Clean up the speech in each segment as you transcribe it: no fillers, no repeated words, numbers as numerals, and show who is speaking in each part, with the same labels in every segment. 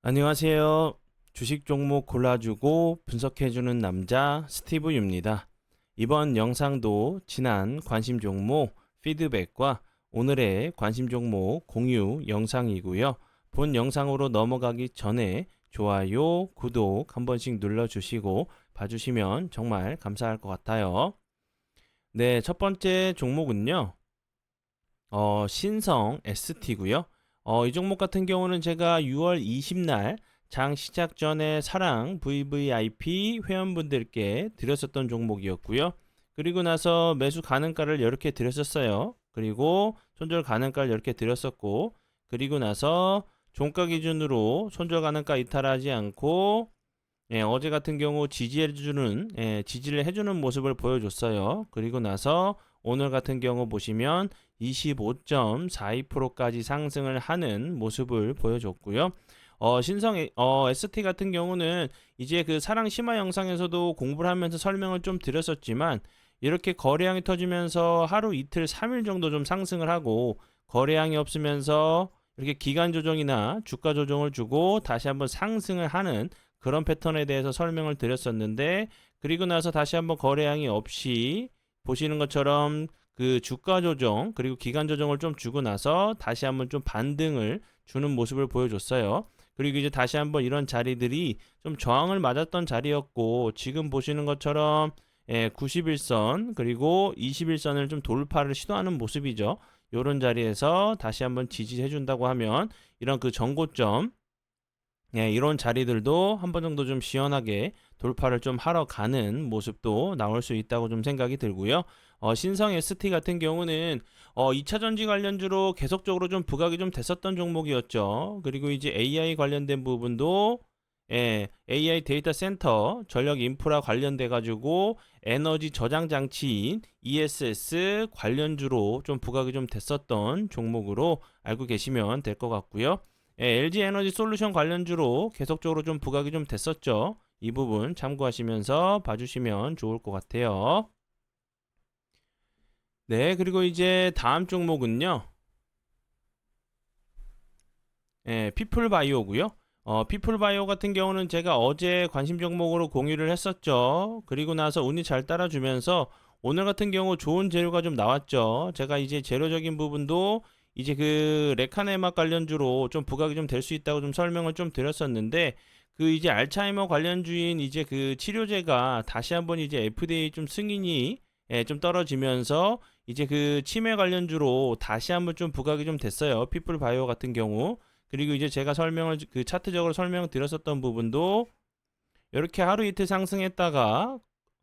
Speaker 1: 안녕하세요. 주식 종목 골라주고 분석해주는 남자 스티브 유입니다. 이번 영상도 지난 관심 종목 피드백과 오늘의 관심 종목 공유 영상이고요. 본 영상으로 넘어가기 전에 좋아요, 구독 한 번씩 눌러주시고 봐주시면 정말 감사할 것 같아요. 네, 첫 번째 종목은요. 신성 ST고요. 이 종목 같은 경우는 제가 6월 20날 장 시작 전에 사랑 VVIP 회원분들께 드렸었던 종목이었고요. 그리고 나서 매수 가능가를 이렇게 드렸었어요. 그리고 손절 가능가를 이렇게 드렸었고, 그리고 나서 종가 기준으로 손절 가능가 이탈하지 않고 어제 같은 경우 지지를 해주는 모습을 보여줬어요. 그리고 나서 오늘 같은 경우 보시면 25.42%까지 상승을 하는 모습을 보여줬고요. ST 같은 경우는 이제 그 사랑 심화 영상에서도 공부를 하면서 설명을 좀 드렸었지만 이렇게 거래량이 터지면서 하루 이틀 3일 정도 좀 상승을 하고 거래량이 없으면서 이렇게 기간 조정이나 주가 조정을 주고 다시 한번 상승을 하는 그런 패턴에 대해서 설명을 드렸었는데, 그리고 나서 다시 한번 거래량이 없이 보시는 것처럼 그 주가 조정 그리고 기간 조정을 좀 주고 나서 다시 한번 좀 반등을 주는 모습을 보여줬어요. 그리고 이제 다시 한번 이런 자리들이 좀 저항을 맞았던 자리였고, 지금 보시는 것처럼 91선 그리고 21선을 좀 돌파를 시도하는 모습이죠. 이런 자리에서 다시 한번 지지해 준다고 하면 이런 그 전고점, 이런 자리들도 한 번 정도 좀 시원하게 돌파를 좀 하러 가는 모습도 나올 수 있다고 좀 생각이 들고요. 신성 ST 같은 경우는 2차 전지 관련주로 계속적으로 좀 부각이 좀 됐었던 종목이었죠. 그리고 이제 AI 관련된 부분도 AI 데이터 센터, 전력 인프라 관련돼 가지고 에너지 저장 장치인 ESS 관련주로 좀 부각이 좀 됐었던 종목으로 알고 계시면 될 것 같고요. LG 에너지 솔루션 관련주로 계속적으로 좀 부각이 좀 됐었죠. 이 부분 참고하시면서 봐주시면 좋을 것 같아요. 네, 그리고 이제 다음 종목은요. 피플바이오고요. 피플바이오 같은 경우는 제가 어제 관심 종목으로 공유를 했었죠. 그리고 나서 운이 잘 따라주면서 오늘 같은 경우 좋은 재료가 좀 나왔죠. 제가 이제 재료적인 부분도 이제 그 레카네막 관련주로 좀 부각이 좀 될 수 있다고 좀 설명을 좀 드렸었는데, 그 이제 알츠하이머 관련주인 이제 그 치료제가 다시 한번 이제 FDA 좀 승인이 좀 떨어지면서 이제 그 치매 관련주로 다시 한번 좀 부각이 좀 됐어요. 피플바이오 같은 경우. 그리고 이제 제가 설명을 그 차트적으로 설명을 드렸었던 부분도 이렇게 하루 이틀 상승했다가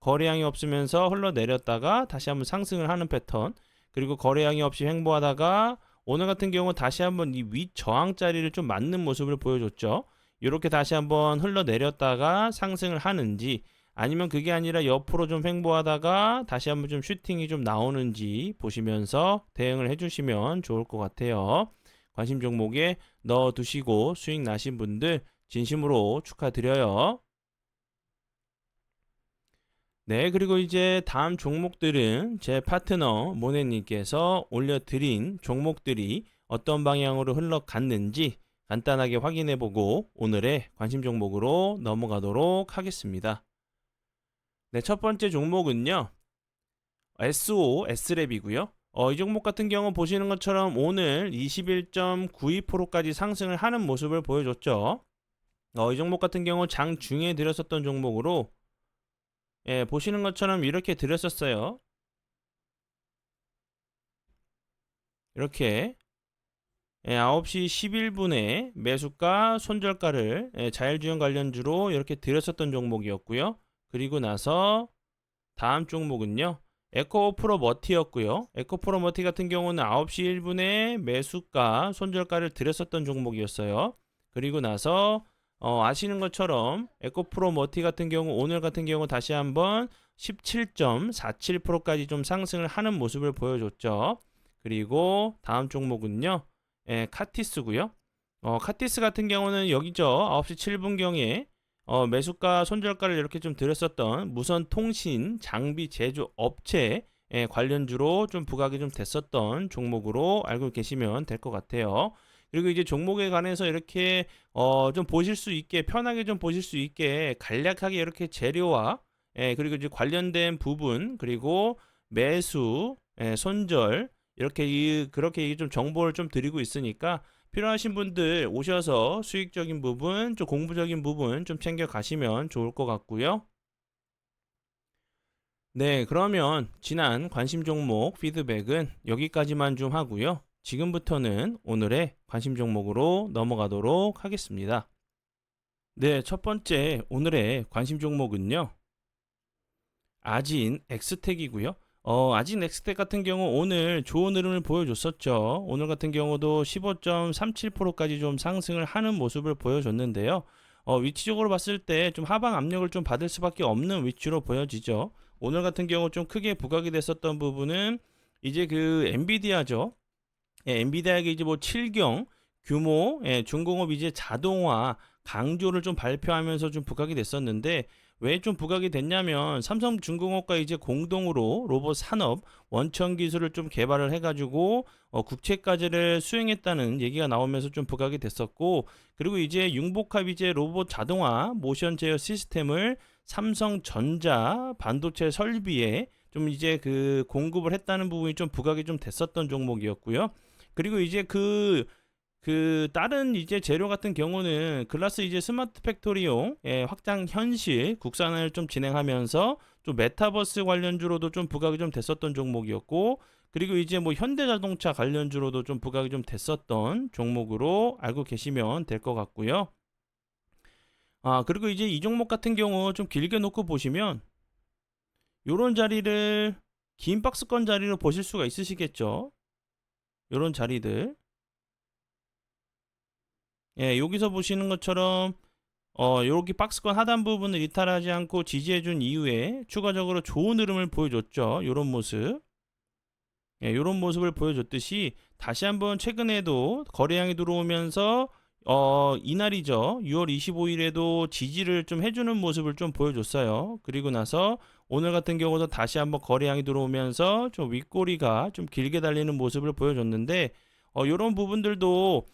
Speaker 1: 거래량이 없으면서 흘러내렸다가 다시 한번 상승을 하는 패턴, 그리고 거래량이 없이 횡보하다가 오늘 같은 경우 다시 한번 이 윗 저항 자리를 좀 맞는 모습을 보여줬죠. 이렇게 다시 한번 흘러내렸다가 상승을 하는지, 아니면 그게 아니라 옆으로 좀 횡보하다가 다시 한번 좀 슈팅이 좀 나오는지 보시면서 대응을 해주시면 좋을 것 같아요. 관심 종목에 넣어 두시고 수익 나신 분들 진심으로 축하드려요. 네, 그리고 이제 다음 종목들은 제 파트너 모네님께서 올려드린 종목들이 어떤 방향으로 흘러갔는지 간단하게 확인해 보고 오늘의 관심 종목으로 넘어가도록 하겠습니다. 네, 첫 번째 종목은요. SO, S랩이고요. 이 종목 같은 경우 보시는 것처럼 오늘 21.92%까지 상승을 하는 모습을 보여줬죠. 이 종목 같은 경우 장 중에 드렸었던 종목으로 보시는 것처럼 이렇게 드렸었어요. 이렇게 9시 11분에 매수가 손절가를 자율주행 관련주로 이렇게 드렸었던 종목이었고요. 그리고 나서 다음 종목은요. 에코프로 머티였고요. 에코프로 머티 같은 경우는 9시 1분에 매수가 손절가를 드렸었던 종목이었어요. 그리고 나서 아시는 것처럼 에코프로 머티 같은 경우 오늘 같은 경우 다시 한번 17.47%까지 좀 상승을 하는 모습을 보여줬죠. 그리고 다음 종목은요. 카티스고요. 카티스 같은 경우는 여기죠. 9시 7분경에 매수가 손절가를 이렇게 좀 드렸었던 무선 통신 장비 제조 업체 관련주로 좀 부각이 좀 됐었던 종목으로 알고 계시면 될 것 같아요. 그리고 이제 종목에 관해서 이렇게 좀 보실 수 있게 편하게 좀 보실 수 있게 간략하게 이렇게 재료와 그리고 이제 관련된 부분 그리고 매수, 손절 이렇게 그렇게 좀 정보를 좀 드리고 있으니까 필요하신 분들 오셔서 수익적인 부분, 좀 공부적인 부분 좀 챙겨 가시면 좋을 것 같고요. 네, 그러면 지난 관심 종목 피드백은 여기까지만 좀 하고요. 지금부터는 오늘의 관심 종목으로 넘어가도록 하겠습니다. 네, 첫 번째 오늘의 관심 종목은요. 아진 엑스텍이고요. 아진 엑스텍 같은 경우 오늘 좋은 흐름을 보여줬었죠. 오늘 같은 경우도 15.37%까지 좀 상승을 하는 모습을 보여줬는데요. 위치적으로 봤을 때 좀 하방 압력을 좀 받을 수밖에 없는 위치로 보여지죠. 오늘 같은 경우 좀 크게 부각이 됐었던 부분은 이제 그 엔비디아죠. 엔비디아에게 이제 뭐 7경 규모 중공업 이제 자동화 강조를 좀 발표하면서 좀 부각이 됐었는데 왜 좀 부각이 됐냐면 삼성중공업과 이제 공동으로 로봇 산업 원천 기술을 좀 개발을 해가지고 국채까지를 수행했다는 얘기가 나오면서 좀 부각이 됐었고 그리고 이제 융복합 이제 로봇 자동화 모션 제어 시스템을 삼성전자 반도체 설비에 좀 이제 그 공급을 했다는 부분이 좀 부각이 좀 됐었던 종목이었고요. 그리고 이제 그 다른 이제 재료 같은 경우는 글라스 이제 스마트 팩토리용 확장 현실 국산을 좀 진행하면서 좀 메타버스 관련주로도 좀 부각이 좀 됐었던 종목이었고 그리고 이제 뭐 현대자동차 관련주로도 좀 부각이 좀 됐었던 종목으로 알고 계시면 될 것 같고요. 그리고 이제 이 종목 같은 경우 좀 길게 놓고 보시면 요런 자리를 긴 박스권 자리로 보실 수가 있으시겠죠. 요런 자리들 여기서 보시는 것처럼 여기 박스권 하단 부분을 이탈하지 않고 지지해준 이후에 추가적으로 좋은 흐름을 보여줬죠. 요런 모습. 요런 모습을 보여줬듯이 다시 한번 최근에도 거래량이 들어오면서 이날이죠. 6월 25일에도 지지를 좀 해주는 모습을 좀 보여줬어요. 그리고 나서 오늘 같은 경우도 다시 한번 거래량이 들어오면서 좀 윗꼬리가 좀 길게 달리는 모습을 보여줬는데 요런 부분들도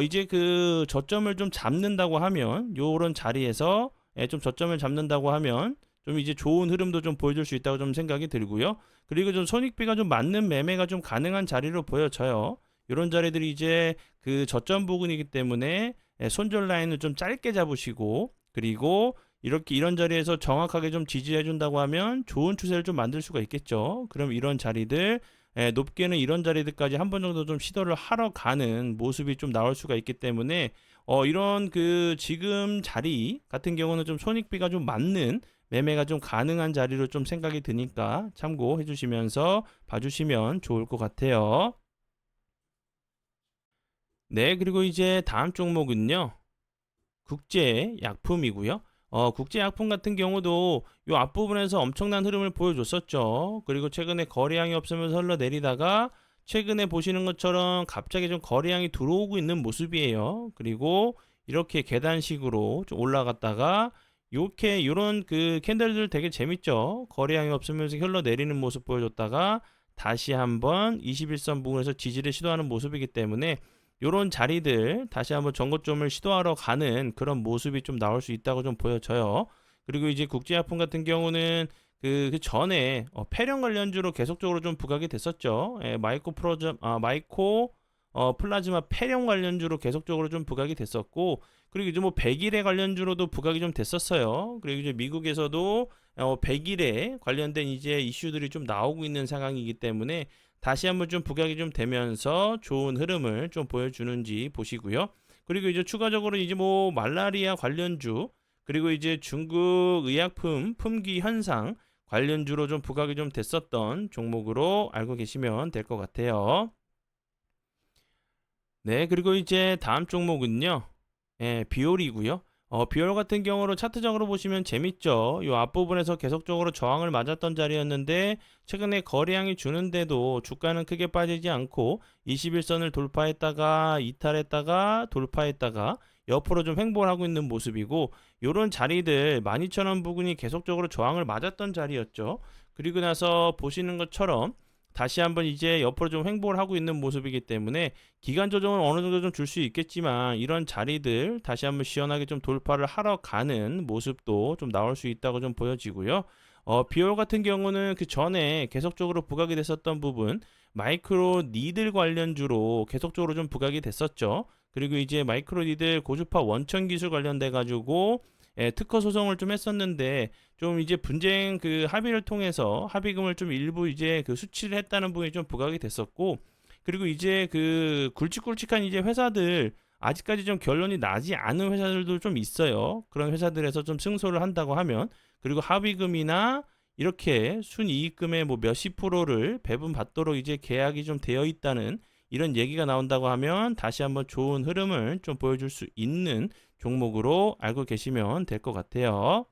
Speaker 1: 이제 그 저점을 좀 잡는다고 하면 요런 자리에서 좀 저점을 잡는다고 하면 좀 이제 좋은 흐름도 좀 보여줄 수 있다고 좀 생각이 들고요. 그리고 좀 손익비가 좀 맞는 매매가 좀 가능한 자리로 보여져요. 이런 자리들이 이제 그 저점 부근이기 때문에 손절 라인을 좀 짧게 잡으시고 그리고 이렇게 이런 자리에서 정확하게 좀 지지해 준다고 하면 좋은 추세를 좀 만들 수가 있겠죠. 그럼 이런 자리들 높게는 이런 자리들까지 한 번 정도 좀 시도를 하러 가는 모습이 좀 나올 수가 있기 때문에 이런 그 지금 자리 같은 경우는 좀 손익비가 좀 맞는 매매가 좀 가능한 자리로 좀 생각이 드니까 참고해 주시면서 봐주시면 좋을 것 같아요. 네, 그리고 이제 다음 종목은요. 국제약품이고요. 국제약품 같은 경우도 이 앞부분에서 엄청난 흐름을 보여줬었죠. 그리고 최근에 거래량이 없으면서 흘러내리다가 최근에 보시는 것처럼 갑자기 좀 거래량이 들어오고 있는 모습이에요. 그리고 이렇게 계단식으로 좀 올라갔다가 이렇게 이런 그 캔들들 되게 재밌죠. 거래량이 없으면서 흘러내리는 모습 보여줬다가 다시 한번 21선 부분에서 지지를 시도하는 모습이기 때문에 요런 자리들 다시 한번 전고점을 시도하러 가는 그런 모습이 좀 나올 수 있다고 좀 보여져요. 그리고 이제 국제약품 같은 경우는 그 전에 폐렴 관련주로 계속적으로 좀 부각이 됐었죠. 마이코 플라즈마 폐렴 관련주로 계속적으로 좀 부각이 됐었고 그리고 이제 뭐 백일에 관련주로도 부각이 좀 됐었어요. 그리고 이제 미국에서도 백일에 관련된 이제 이슈들이 좀 나오고 있는 상황이기 때문에 다시 한번 좀 부각이 좀 되면서 좋은 흐름을 좀 보여주는지 보시고요. 그리고 이제 추가적으로 이제 뭐 말라리아 관련주 그리고 이제 중국 의약품 품귀 현상 관련주로 좀 부각이 좀 됐었던 종목으로 알고 계시면 될 것 같아요. 네, 그리고 이제 다음 종목은요. 비올이고요. 비올 같은 경우로 차트적으로 보시면 재밌죠. 이 앞부분에서 계속적으로 저항을 맞았던 자리였는데 최근에 거래량이 주는데도 주가는 크게 빠지지 않고 21선을 돌파했다가 이탈했다가 돌파했다가 옆으로 좀 횡보를 하고 있는 모습이고 요런 자리들 12,000원 부근이 계속적으로 저항을 맞았던 자리였죠. 그리고 나서 보시는 것처럼 다시 한번 이제 옆으로 좀 횡보를 하고 있는 모습이기 때문에 기간 조정은 어느 정도 좀 줄 수 있겠지만 이런 자리들 다시 한번 시원하게 좀 돌파를 하러 가는 모습도 좀 나올 수 있다고 좀 보여지고요. 비올 같은 경우는 그 전에 계속적으로 부각이 됐었던 부분 마이크로 니들 관련주로 계속적으로 좀 부각이 됐었죠. 그리고 이제 마이크로 니들 고주파 원천 기술 관련돼 가지고 특허 소송을 좀 했었는데 좀 이제 분쟁 그 합의를 통해서 합의금을 좀 일부 이제 그 수취를 했다는 부분이 좀 부각이 됐었고, 그리고 이제 그 굵직굵직한 이제 회사들 아직까지 좀 결론이 나지 않은 회사들도 좀 있어요. 그런 회사들에서 좀 승소를 한다고 하면, 그리고 합의금이나 이렇게 순이익금의 뭐 몇십 프로를 배분받도록 이제 계약이 좀 되어 있다는 이런 얘기가 나온다고 하면 다시 한번 좋은 흐름을 좀 보여줄 수 있는 종목으로 알고 계시면 될 것 같아요.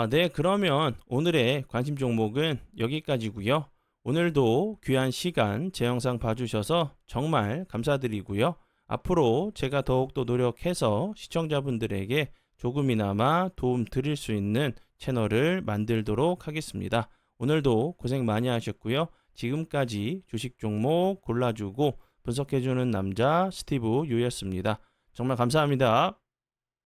Speaker 1: 네, 그러면 오늘의 관심 종목은 여기까지고요. 오늘도 귀한 시간 제 영상 봐주셔서 정말 감사드리고요. 앞으로 제가 더욱더 노력해서 시청자분들에게 조금이나마 도움 드릴 수 있는 채널을 만들도록 하겠습니다. 오늘도 고생 많이 하셨고요. 지금까지 주식 종목 골라주고 분석해주는 남자 스티브 유였습니다. 정말 감사합니다.